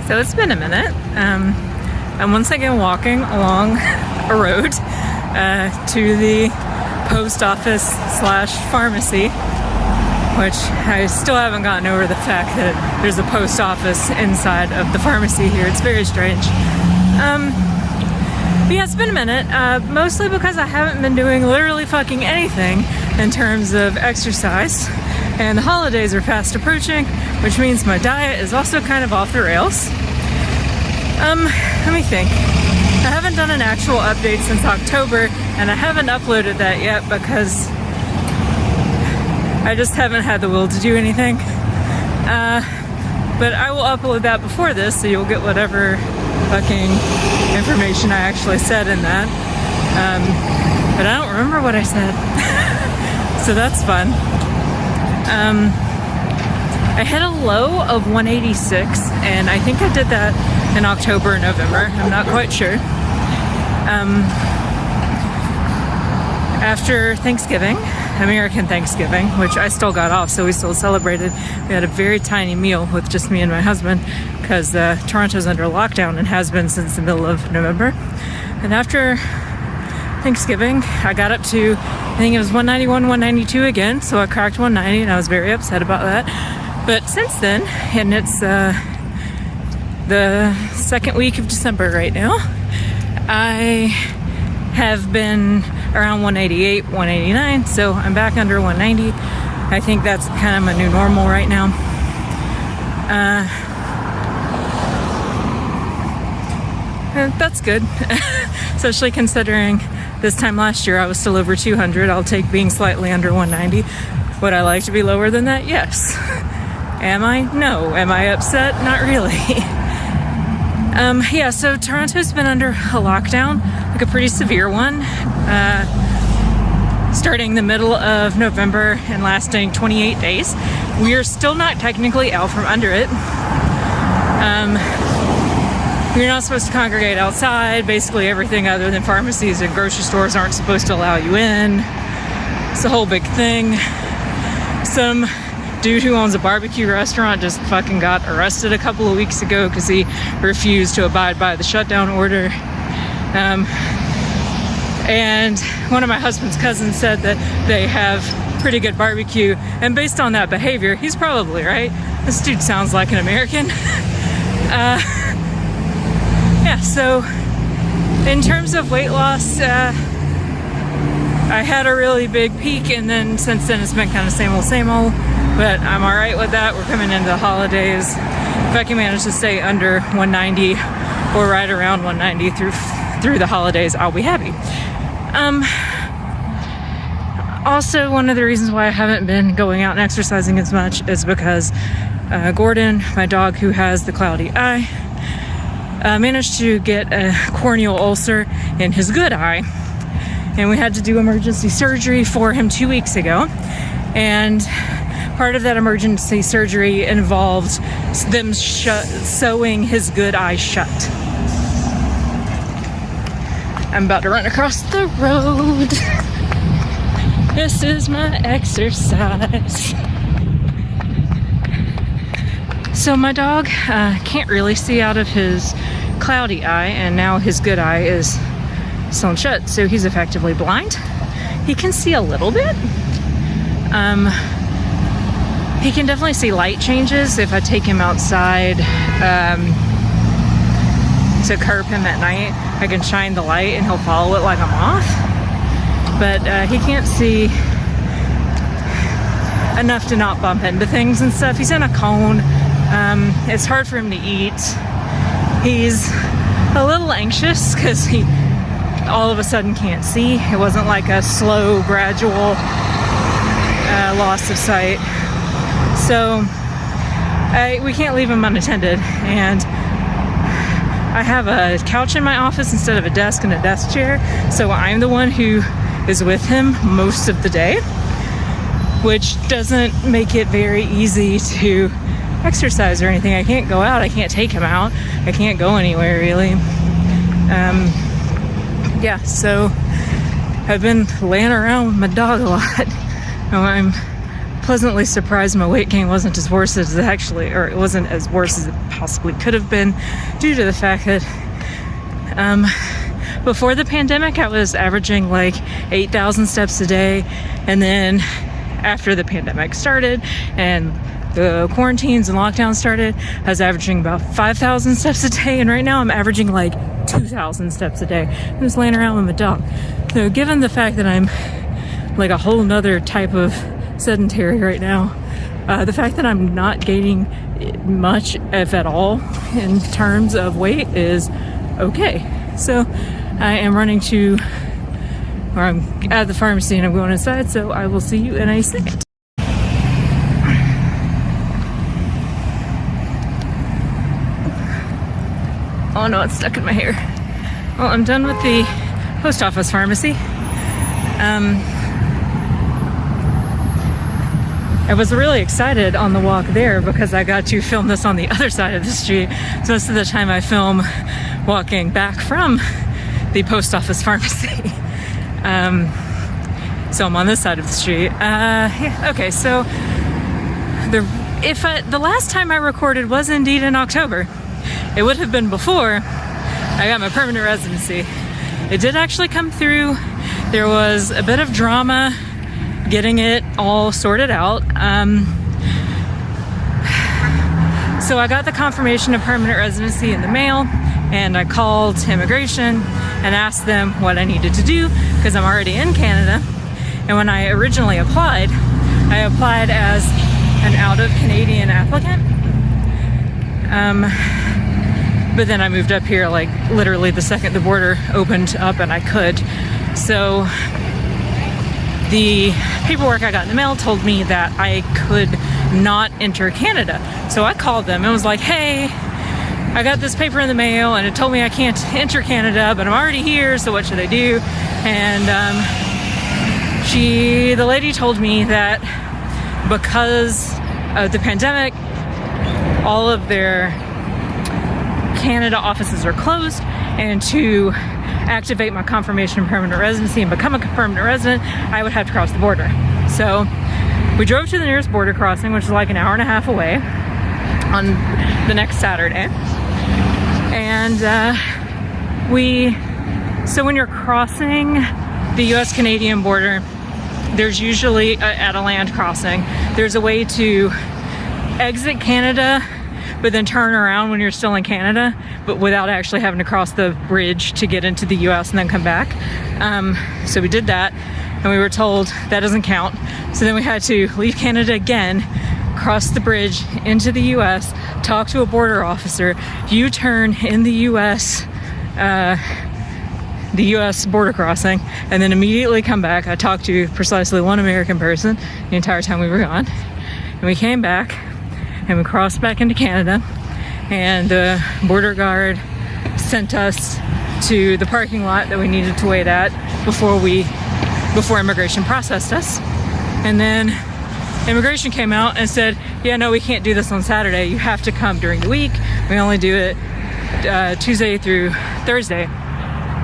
So it's been a minute. I'm once again walking along a road to the post office / pharmacy, which I still haven't gotten over the fact that there's a post office inside of the pharmacy here. It's very strange. But yeah, it's been a minute, mostly because I haven't been doing literally fucking anything in terms of exercise, and the holidays are fast approaching, which means my diet is also kind of off the rails. Let me think. I haven't done an actual update since October, and I haven't uploaded that yet because I just haven't had the will to do anything. But I will upload that before this, so you'll get whatever fucking information I actually said in that. But I don't remember what I said. So that's fun. I hit a low of 186, and I think I did that in October or November. I'm not quite sure. After Thanksgiving, American Thanksgiving, which I still got off, so we still celebrated. We had a very tiny meal with just me and my husband because Toronto's under lockdown and has been since the middle of November. And after Thanksgiving, I got up to, I think it was 191, 192 again, so I cracked 190 and I was very upset about that. But since then, and it's the second week of December right now, I have been around 188, 189, so I'm back under 190. I think that's kind of my new normal right now. That's good, especially considering this time last year I was still over 200. I'll take being slightly under 190. Would I like to be lower than that? Yes. Am I? No. Am I upset? Not really. Yeah, so Toronto's been under a lockdown, like a pretty severe one, starting the middle of November and lasting 28 days. We are still not technically out from under it. You're not supposed to congregate outside. Basically everything other than pharmacies and grocery stores aren't supposed to allow you in. It's a whole big thing. Some dude who owns a barbecue restaurant just fucking got arrested a couple of weeks ago because he refused to abide by the shutdown order. And one of my husband's cousins said that they have pretty good barbecue, and based on that behavior, he's probably right. This dude sounds like an American. Yeah, so in terms of weight loss, I had a really big peak, and then since then it's been kind of same old, but I'm all right with that. We're coming into the holidays. If I can manage to stay under 190 or right around 190 through the holidays, I'll be happy. Also, one of the reasons why I haven't been going out and exercising as much is because Gordon, my dog who has the cloudy eye, managed to get a corneal ulcer in his good eye, and we had to do emergency surgery for him 2 weeks ago. And part of that emergency surgery involved them sewing his good eye shut. I'm about to run across the road. This is my exercise. So my dog can't really see out of his cloudy eye, and now his good eye is sewn shut, so he's effectively blind. He can see a little bit. He can definitely see light changes if I take him outside to curb him at night. I can shine the light and he'll follow it like a moth. But he can't see enough to not bump into things and stuff. He's in a cone. It's hard for him to eat. He's a little anxious because he all of a sudden can't see. It wasn't like a slow, gradual loss of sight. So we can't leave him unattended. And I have a couch in my office instead of a desk and a desk chair. So I'm the one who is with him most of the day, which doesn't make it very easy to exercise or anything. I can't go out. I can't take him out. I can't go anywhere really. Yeah, so I've been laying around with my dog a lot. I'm pleasantly surprised my weight gain wasn't as worse as it actually, or it wasn't as worse as it possibly could have been, due to the fact that before the pandemic I was averaging like 8,000 steps a day, and then after the pandemic started and the quarantines and lockdowns started, I was averaging about 5,000 steps a day, and right now I'm averaging like 2,000 steps a day. I'm just laying around with my dog. So given the fact that I'm like a whole nother type of sedentary right now, the fact that I'm not gaining much, if at all, in terms of weight is okay. So I am running to, or I'm at the pharmacy and I'm going inside, so I will see you in a second. Oh no, it's stuck in my hair. Well, I'm done with the post office pharmacy. I was really excited on the walk there because I got to film this on the other side of the street. So most of the time I film walking back from the post office pharmacy. So I'm on this side of the street. Yeah, okay, so the last time I recorded was indeed in October. It would have been before I got my permanent residency. It did actually come through. There was a bit of drama getting it all sorted out. So I got the confirmation of permanent residency in the mail, and I called immigration and asked them what I needed to do because I'm already in Canada. And when I originally applied, I applied as an out-of-Canadian applicant. But then I moved up here like literally the second the border opened up and I could. So the paperwork I got in the mail told me that I could not enter Canada. So I called them and was like, hey, I got this paper in the mail and it told me I can't enter Canada, but I'm already here, so what should I do? And the lady told me that because of the pandemic, all of their Canada offices are closed, and to activate my confirmation of permanent residency and become a permanent resident, I would have to cross the border. So we drove to the nearest border crossing, which is like an hour and a half away, on the next Saturday. And so when you're crossing the US-Canadian border, there's usually at a land crossing, there's a way to exit Canada but then turn around when you're still in Canada, but without actually having to cross the bridge to get into the US and then come back. So we did that, and we were told that doesn't count. So then we had to leave Canada again, cross the bridge into the US, talk to a border officer, U-turn in the US border crossing, and then immediately come back. I talked to precisely one American person the entire time we were gone. And we came back, and we crossed back into Canada, and the border guard sent us to the parking lot that we needed to wait at before immigration processed us. And then immigration came out and said, yeah, no, we can't do this on Saturday. You have to come during the week. We only do it Tuesday through Thursday.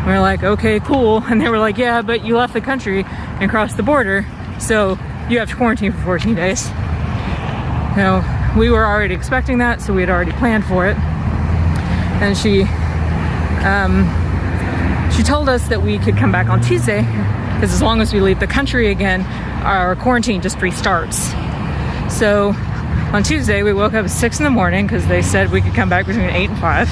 We were like, okay, cool. And they were like, yeah, but you left the country and crossed the border, so you have to quarantine for 14 days. Now, we were already expecting that, so we had already planned for it. And she told us that we could come back on Tuesday, because as long as we leave the country again, our quarantine just restarts. So on Tuesday, we woke up at 6 in the morning because they said we could come back between 8 and 5.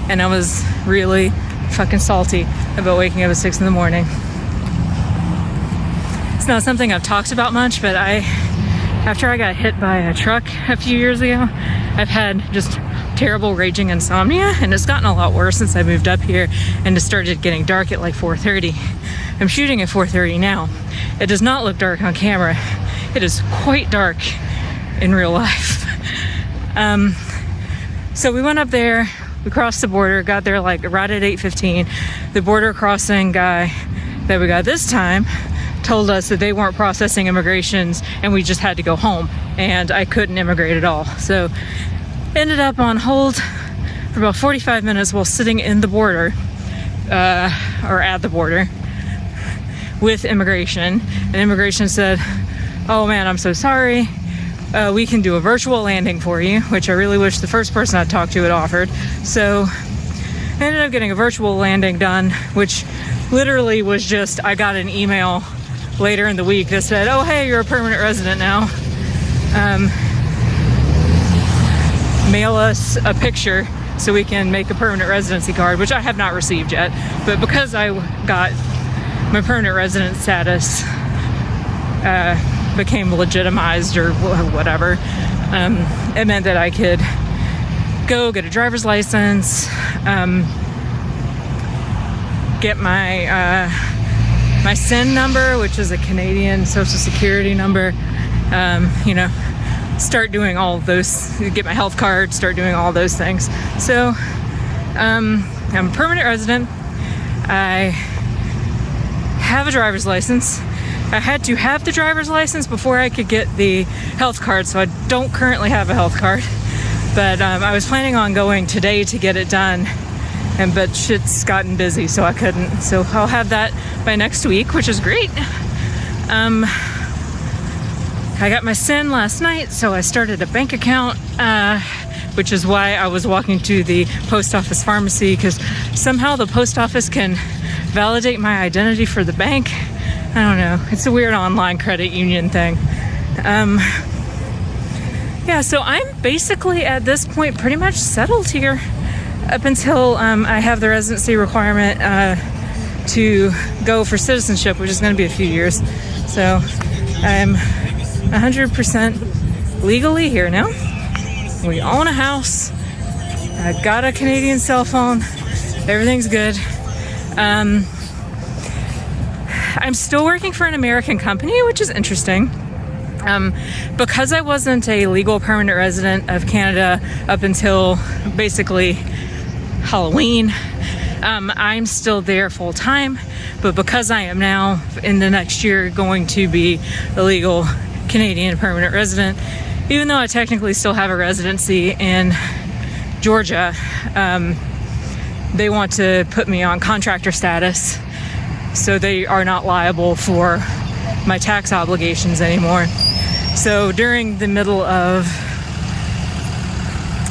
And I was really fucking salty about waking up at 6 in the morning. It's not something I've talked about much, but after I got hit by a truck a few years ago, I've had just terrible raging insomnia, and it's gotten a lot worse since I moved up here and it started getting dark at like 4:30. I'm shooting at 4:30 now. It does not look dark on camera. It is quite dark in real life. So we went up there, we crossed the border, got there like right at 8:15. The border crossing guy that we got this time told us that they weren't processing immigrations and we just had to go home, and I couldn't immigrate at all. So ended up on hold for about 45 minutes while sitting in the border, or at the border, with immigration, and immigration said, oh man, I'm so sorry. We can do a virtual landing for you, which I really wish the first person I talked to had offered. So I ended up getting a virtual landing done, which literally was just, I got an email later in the week that said, oh hey, you're a permanent resident now. Mail us a picture so we can make a permanent residency card, which I have not received yet. But because I got my permanent resident status, became legitimized or whatever, it meant that I could go get a driver's license, get my my SIN number, which is a Canadian Social Security number, start doing all of those, get my health card, start doing all those things. So I'm a permanent resident. I have a driver's license. I had to have the driver's license before I could get the health card, so I don't currently have a health card. But I was planning on going today to get it done, but shit's gotten busy, so I couldn't. So I'll have that by next week, which is great. I got my SIN last night, so I started a bank account, which is why I was walking to the post office pharmacy, because somehow the post office can validate my identity for the bank. I don't know. It's a weird online credit union thing. Yeah, so I'm basically at this point pretty much settled here up until I have the residency requirement to go for citizenship, which is going to be a few years. So I'm 100% legally here now. We own a house. I got a Canadian cell phone. Everything's good. I'm still working for an American company, which is interesting. Because I wasn't a legal permanent resident of Canada up until basically Halloween, I'm still there full time. But because I am now in the next year going to be a legal Canadian permanent resident, even though I technically still have a residency in Georgia, they want to put me on contractor status, so they are not liable for my tax obligations anymore. So during the middle of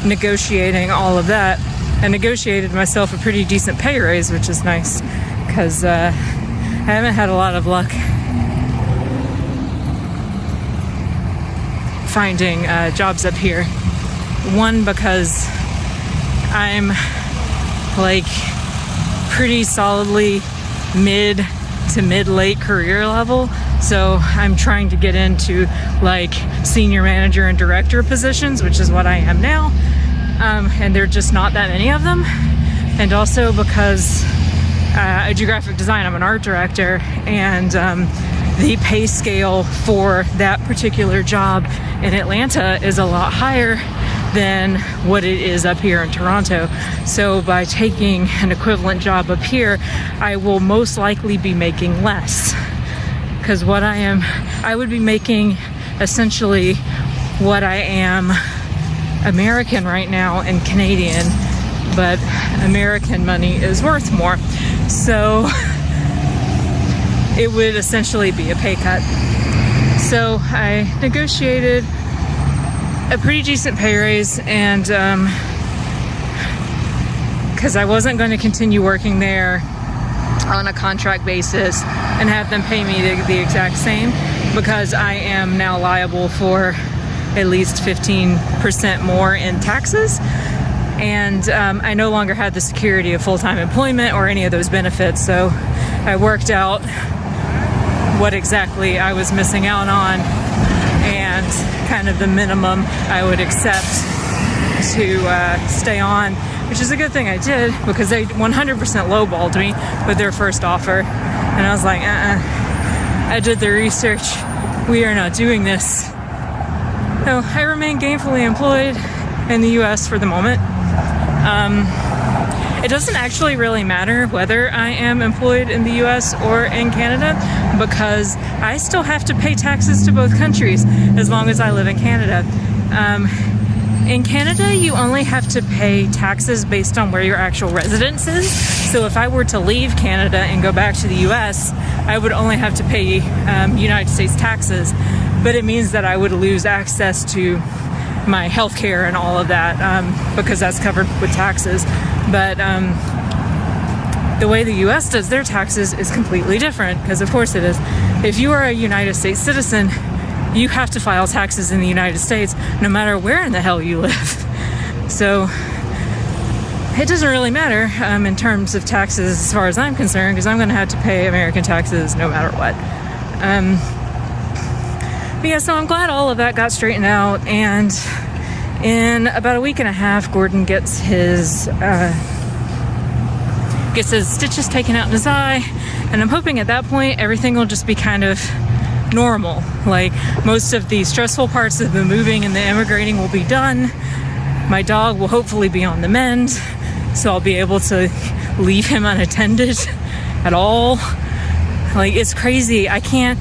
negotiating all of that, I negotiated myself a pretty decent pay raise, which is nice, because I haven't had a lot of luck finding jobs up here. One, because I'm like pretty solidly mid to mid-late career level, so I'm trying to get into like senior manager and director positions, which is what I am now, and there are just not that many of them. And also because I do graphic design, I'm an art director, and the pay scale for that particular job in Atlanta is a lot higher than what it is up here in Toronto. So by taking an equivalent job up here, I will most likely be making less, because I would be making essentially what I am American right now and Canadian, but American money is worth more. So it would essentially be a pay cut. So I negotiated a pretty decent pay raise, and because I wasn't going to continue working there on a contract basis and have them pay me the exact same, because I am now liable for at least 15% more in taxes, and I no longer had the security of full-time employment or any of those benefits. So I worked out what exactly I was missing out on and kind of the minimum I would accept to stay on, which is a good thing I did, because they 100% lowballed me with their first offer, and I was like, I did the research, we are not doing this. So I remain gainfully employed in the US for the moment. It doesn't actually really matter whether I am employed in the US or in Canada, because I still have to pay taxes to both countries as long as I live in Canada. In Canada, you only have to pay taxes based on where your actual residence is. So if I were to leave Canada and go back to the US, I would only have to pay United States taxes, but it means that I would lose access to my health care and all of that because that's covered with taxes. But the way the US does their taxes is completely different, because of course it is. If you are a United States citizen, you have to file taxes in the United States no matter where in the hell you live. So it doesn't really matter in terms of taxes as far as I'm concerned, because I'm going to have to pay American taxes no matter what. But yeah, so I'm glad all of that got straightened out, and in about a week and a half, Gordon gets his stitches taken out in his eye, and I'm hoping at that point everything will just be kind of normal. Like, most of the stressful parts of the moving and the immigrating will be done. My dog will hopefully be on the mend, so I'll be able to leave him unattended at all. Like, it's crazy. I can't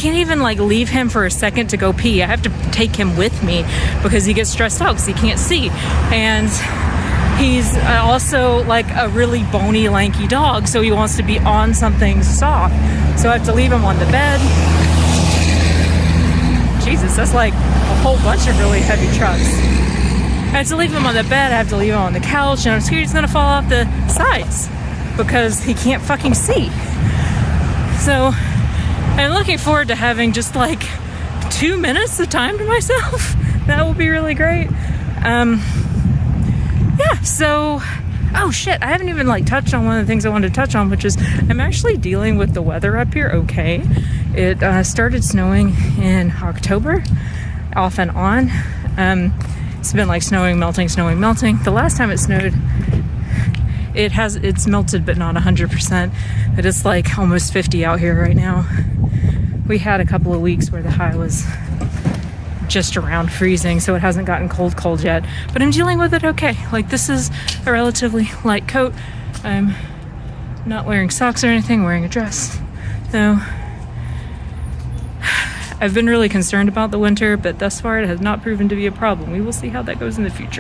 even like leave him for a second to go pee. I have to take him with me because he gets stressed out because he can't see. And he's also like a really bony, lanky dog, so he wants to be on something soft. So I have to leave him on the bed. Jesus, that's like a whole bunch of really heavy trucks. I have to leave him on the bed, I have to leave him on the couch, and I'm scared he's gonna fall off the sides because he can't fucking see. So I'm looking forward to having just like 2 minutes of time to myself. That will be really great. Yeah, so, oh shit, I haven't even like touched on one of the things I wanted to touch on, which is I'm actually dealing with the weather up here okay. It started snowing in October, off and on. It's been like snowing, melting. The last time it snowed, it's melted, but not 100%. It is like almost 50 out here right now. We had a couple of weeks where the high was just around freezing, so it hasn't gotten cold yet, but I'm dealing with it okay. Like, this is a relatively light coat. I'm not wearing socks or anything, wearing a dress. So I've been really concerned about the winter, but thus far it has not proven to be a problem. We will see how that goes in the future.